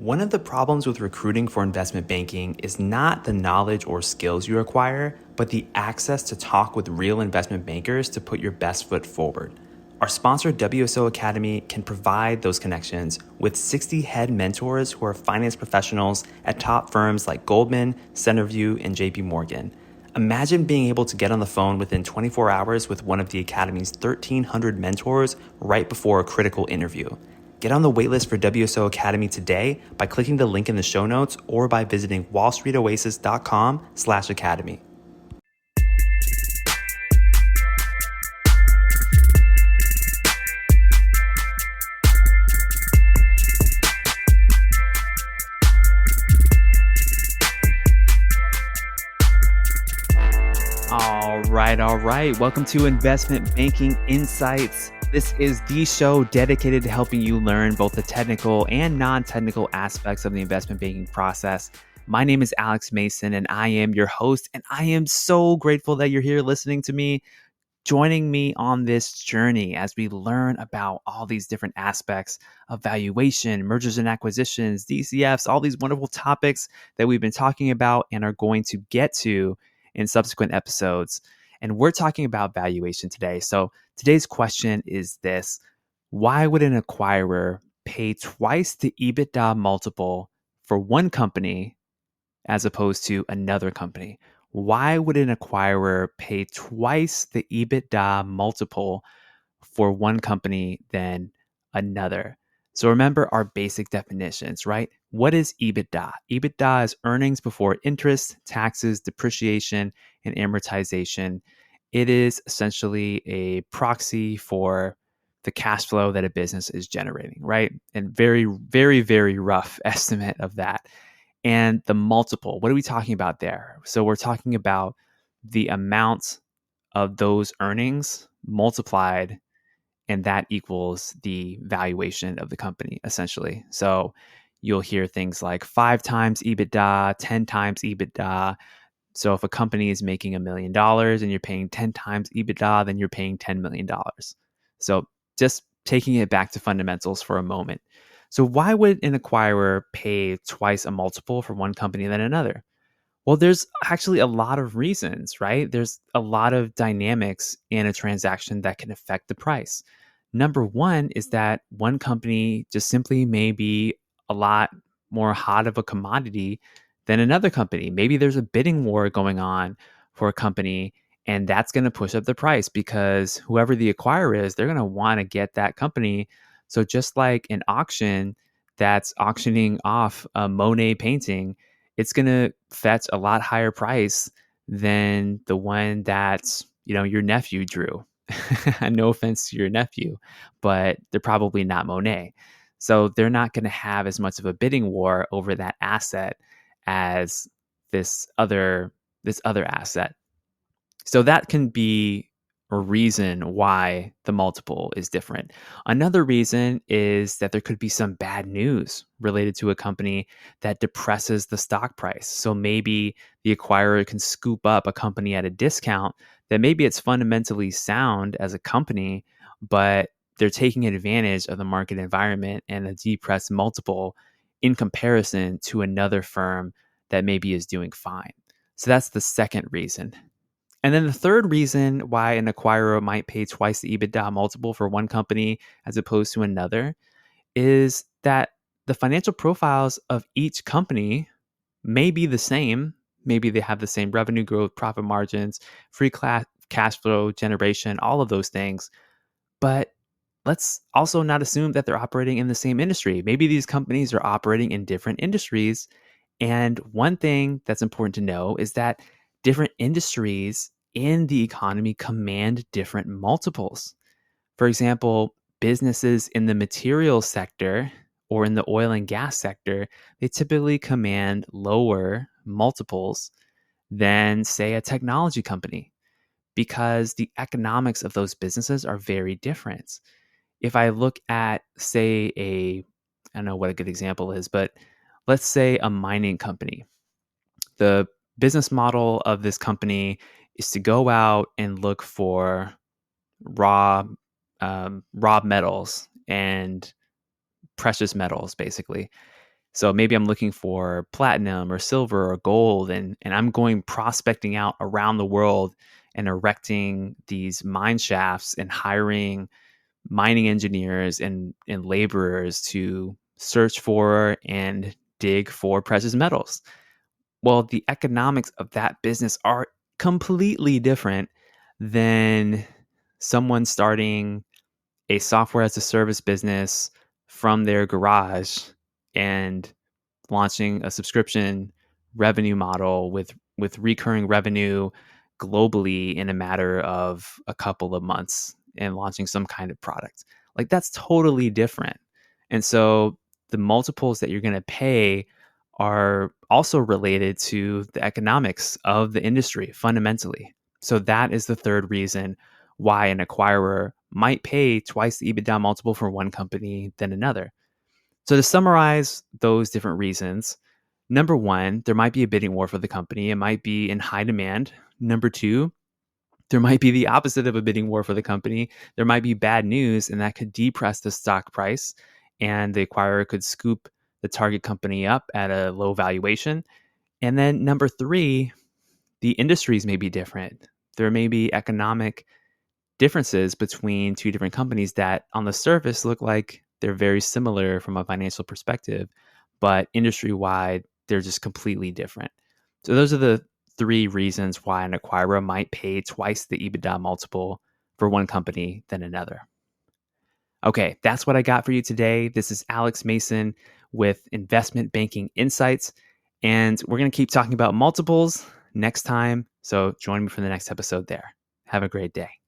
One of the problems with recruiting for investment banking is not the knowledge or skills you acquire, but the access to talk with real investment bankers to put your best foot forward. Our sponsor, WSO Academy, can provide those connections with 60 head mentors who are finance professionals at top firms like Goldman, Centerview, and JP Morgan. Imagine being able to get on the phone within 24 hours with one of the Academy's 1,300 mentors right before a critical interview. Get on the waitlist for WSO Academy today by clicking the link in the show notes or by visiting wallstreetoasis.com/academy. All right. Welcome to Investment Banking Insights. This is the show dedicated to helping you learn both the technical and non-technical aspects of the investment banking process. My name is Alex Mason, and I am your host, and I am so grateful that you're here listening to me, joining me on this journey as we learn about all these different aspects of valuation, mergers and acquisitions, DCFs, all these wonderful topics that we've been talking about and are going to get to in subsequent episodes. And we're talking about valuation today. So today's question is this: why would an acquirer pay twice the EBITDA multiple for one company as opposed to another company? Why would an acquirer pay twice the EBITDA multiple for one company than another? So remember our basic definitions, right? What is EBITDA? EBITDA is earnings before interest, taxes, depreciation, and amortization. It is essentially a proxy for the cash flow that a business is generating, right? And very, very, very rough estimate of that. And the multiple, what are we talking about there? So we're talking about the amount of those earnings multiplied, and that equals the valuation of the company, essentially. So you'll hear things like 5 times EBITDA, 10 times EBITDA. So if a company is making $1 million and you're paying 10 times EBITDA, then you're paying $10 million. So just taking it back to fundamentals for a moment. So why would an acquirer pay twice a multiple for one company than another? Well, there's actually a lot of reasons, right? There's a lot of dynamics in a transaction that can affect the price. Number one is that one company just simply may be a lot more hot of a commodity than another company. Maybe there's a bidding war going on for a company, and that's going to push up the price because whoever the acquirer is, they're going to want to get that company. So just like an auction that's auctioning off a Monet painting, it's going to fetch a lot higher price than the one that, your nephew drew. No offense to your nephew, but they're probably not Monet. So they're not going to have as much of a bidding war over that asset as this other asset. So that can be a reason why the multiple is different. Another reason is that there could be some bad news related to a company that depresses the stock price. So maybe the acquirer can scoop up a company at a discount that maybe it's fundamentally sound as a company, but they're taking advantage of the market environment and a depressed multiple in comparison to another firm that maybe is doing fine. So that's the second reason. And then the third reason why an acquirer might pay twice the EBITDA multiple for one company as opposed to another is that the financial profiles of each company may be the same. Maybe they have the same revenue growth, profit margins, free cash flow generation, all of those things. But let's also not assume that they're operating in the same industry. Maybe these companies are operating in different industries. And one thing that's important to know is that different industries in the economy command different multiples. For example, businesses in the materials sector or in the oil and gas sector, they typically command lower multiples than, say, a technology company because the economics of those businesses are very different. If I look at, say, I don't know what a good example is, but let's say a mining company. The business model of this company is to go out and look for raw metals and precious metals, basically. So maybe I'm looking for platinum or silver or gold, and I'm going prospecting out around the world and erecting these mine shafts and hiring mining engineers and laborers to search for and dig for precious metals. Well, the economics of that business are completely different than someone starting a software as a service business from their garage and launching a subscription revenue model with recurring revenue globally in a matter of a couple of months and launching some kind of product. Like that's totally different. And so the multiples that you're going to pay are also related to the economics of the industry fundamentally. So that is the third reason why an acquirer might pay twice the EBITDA multiple for one company than another. So to summarize those different reasons, number one, there might be a bidding war for the company. It might be in high demand. Number two, there might be the opposite of a bidding war for the company. There might be bad news, and that could depress the stock price, and the acquirer could scoop the target company up at a low valuation. And then number three, the industries may be different. There may be economic differences between two different companies that on the surface look like they're very similar from a financial perspective, but industry wide, they're just completely different. So those are the three reasons why an acquirer might pay twice the EBITDA multiple for one company than another. Okay, that's what I got for you today. This is Alex Mason with Investment Banking Insights, and we're going to keep talking about multiples next time. So join me for the next episode there. Have a great day.